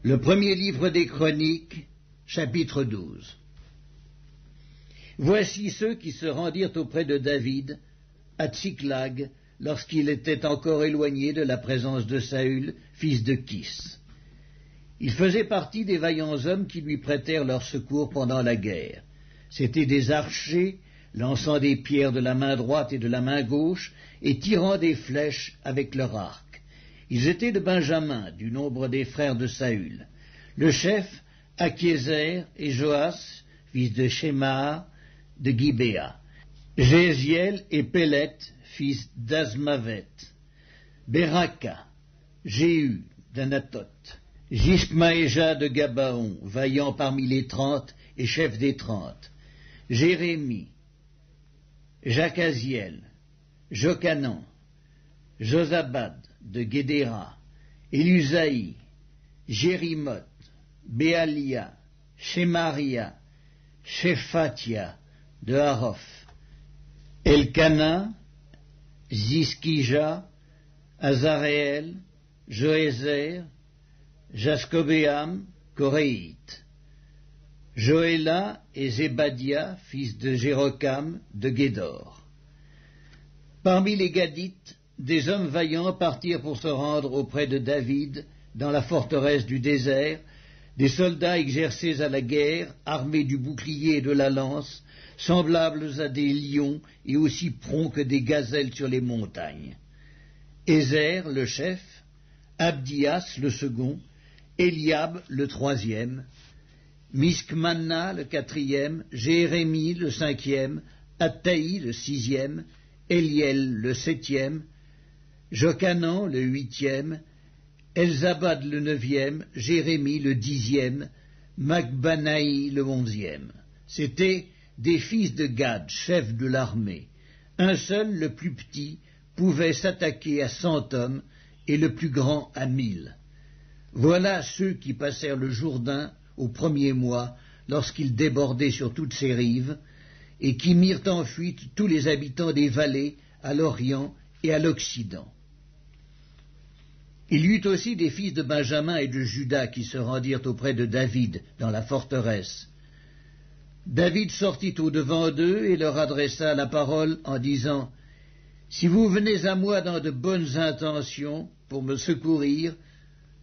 Le premier livre des Chroniques, chapitre 12. Voici ceux qui se rendirent auprès de David à Tsiklag lorsqu'il était encore éloigné de la présence de Saül, fils de Kis. Ils faisaient partie des vaillants hommes qui lui prêtèrent leur secours pendant la guerre. C'étaient des archers, lançant des pierres de la main droite et de la main gauche, et tirant des flèches avec leur arc. Ils étaient de Benjamin, du nombre des frères de Saül. Le chef, Akiézer et Joas, fils de Shema, de Gibéa. Jéziel et Pélet, fils d'Azmavet. Beraka, Jéhu, d'Anatoth. Jishmaéja de Gabaon, vaillant parmi les 30 et chef des 30. Jérémie, Jacaziel, Jokanan, Josabad de Guédéra, Élusaï, Jérimoth, Béalia, Shemaria, Shephatia de Harof, Elkana, Ziskija, Azaréel, Joézer, Jaskobéam, Koréite, Joéla et Zébadia, fils de Jérokam, de Guédor. Parmi les Gadites, des hommes vaillants partirent pour se rendre auprès de David dans la forteresse du désert, des soldats exercés à la guerre, armés du bouclier et de la lance, semblables à des lions et aussi prompts que des gazelles sur les montagnes. Ézer, le chef, Abdias, le second, Eliab, le troisième, Miskmanna, le quatrième, Jérémie, le cinquième, Attaï, le sixième, Eliel, le septième, Jokanan, le huitième, Elzabad, le neuvième, Jérémie, le dixième, Macbanaï, le onzième. C'étaient des fils de Gad, chefs de l'armée. Un seul, le plus petit, pouvait s'attaquer à 100 hommes, et le plus grand à 1000. Voilà ceux qui passèrent le Jourdain au premier mois, lorsqu'il débordait sur toutes ses rives, et qui mirent en fuite tous les habitants des vallées à l'Orient et à l'Occident. Il y eut aussi des fils de Benjamin et de Juda qui se rendirent auprès de David dans la forteresse. David sortit au-devant d'eux et leur adressa la parole en disant « Si vous venez à moi dans de bonnes intentions pour me secourir,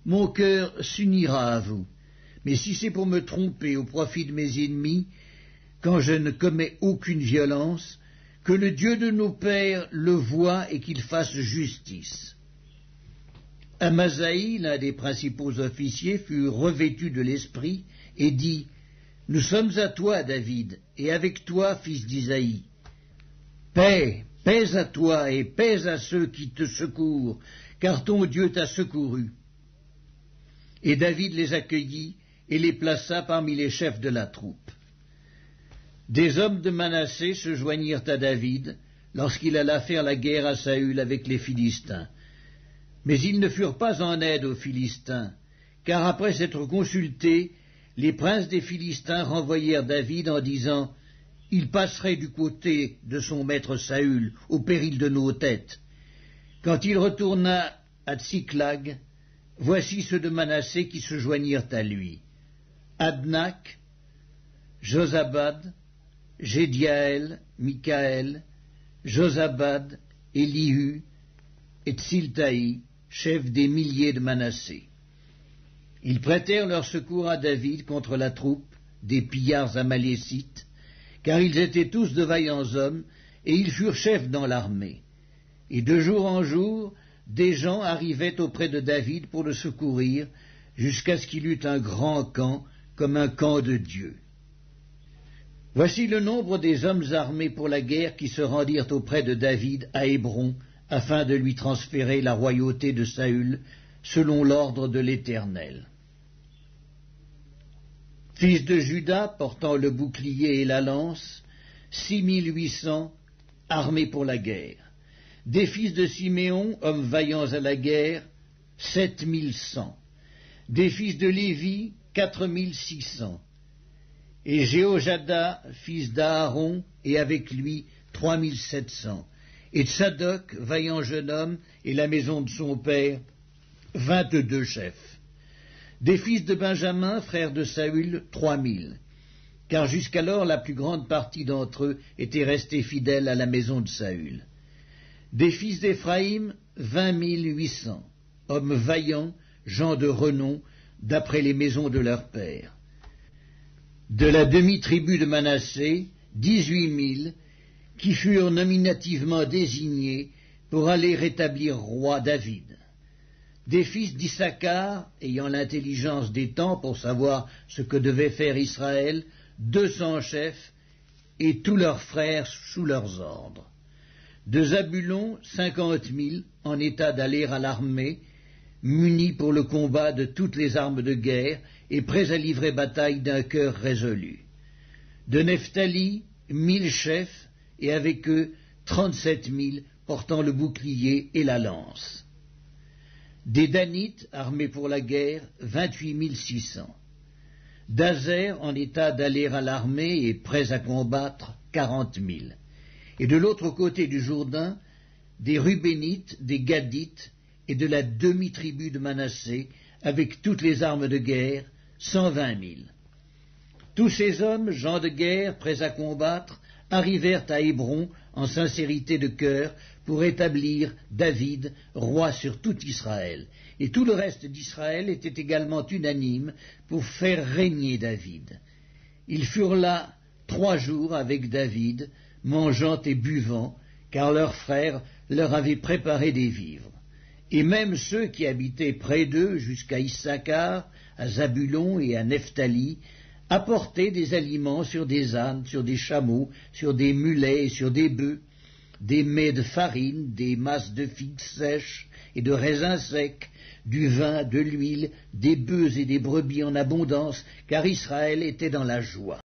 mon cœur s'unira à vous. Mais si c'est pour me tromper au profit de mes ennemis, quand je ne commets aucune violence, que le Dieu de nos pères le voie et qu'il fasse justice. » Amasaï, l'un des principaux officiers, fut revêtu de l'esprit et dit « Nous sommes à toi, David, et avec toi, fils d'Isaïe. Paix, paix à toi et paix à ceux qui te secourent, car ton Dieu t'a secouru. » Et David les accueillit et les plaça parmi les chefs de la troupe. Des hommes de Manassé se joignirent à David lorsqu'il alla faire la guerre à Saül avec les Philistins. Mais ils ne furent pas en aide aux Philistins, car après s'être consultés, les princes des Philistins renvoyèrent David en disant « Il passerait du côté de son maître Saül, au péril de nos têtes. » Quand il retourna à Tsiklag, voici ceux de Manassé qui se joignirent à lui. Adnak, Josabad, Jédiaël, Mikaël, Josabad, Élihu et Tsiltaï, chefs des milliers de Manassé. Ils prêtèrent leur secours à David contre la troupe des pillards amalécites, car ils étaient tous de vaillants hommes, et ils furent chefs dans l'armée. Et de jour en jour, des gens arrivaient auprès de David pour le secourir, jusqu'à ce qu'il eût un grand camp, comme un camp de Dieu. Voici le nombre des hommes armés pour la guerre qui se rendirent auprès de David à Hébron, afin de lui transférer la royauté de Saül, selon l'ordre de l'Éternel. Fils de Juda, portant le bouclier et la lance, 6800 armés pour la guerre. Des fils de Siméon, hommes vaillants à la guerre, 7100. Des fils de Lévi, 4600. Et Jéhojada, fils d'Aaron, et avec lui 3700. Et Tsadok, vaillant jeune homme, et la maison de son père, 22 chefs. Des fils de Benjamin, frères de Saül, 3000, car jusqu'alors la plus grande partie d'entre eux étaient restés fidèles à la maison de Saül. Des fils d'Éphraïm, 20 800, hommes vaillants, gens de renom, d'après les maisons de leurs pères. De la demi-tribu de Manassé, 18 000, qui furent nominativement désignés pour aller rétablir roi David. Des fils d'Issachar, ayant l'intelligence des temps pour savoir ce que devait faire Israël, 200 chefs, et tous leurs frères sous leurs ordres. De Zabulon, 50 000, en état d'aller à l'armée, munis pour le combat de toutes les armes de guerre, et prêts à livrer bataille d'un cœur résolu. De Nephtali, 1000 chefs, et avec eux 37 000 portant le bouclier et la lance. Des Danites, armés pour la guerre, 28 600. D'Azer, en état d'aller à l'armée et prêts à combattre, 40 000. Et de l'autre côté du Jourdain, des Rubénites, des Gadites, et de la demi-tribu de Manassé, avec toutes les armes de guerre, 120 000. Tous ces hommes, gens de guerre, prêts à combattre, arrivèrent à Hébron en sincérité de cœur pour établir David roi sur tout Israël. Et tout le reste d'Israël était également unanime pour faire régner David. Ils furent là 3 jours avec David, mangeant et buvant, car leurs frères leur avaient préparé des vivres. Et même ceux qui habitaient près d'eux jusqu'à Issachar, à Zabulon et à Nephtali, apportaient des aliments sur des ânes, sur des chameaux, sur des mulets et sur des bœufs, des mets de farine, des masses de figues sèches et de raisins secs, du vin, de l'huile, des bœufs et des brebis en abondance, car Israël était dans la joie.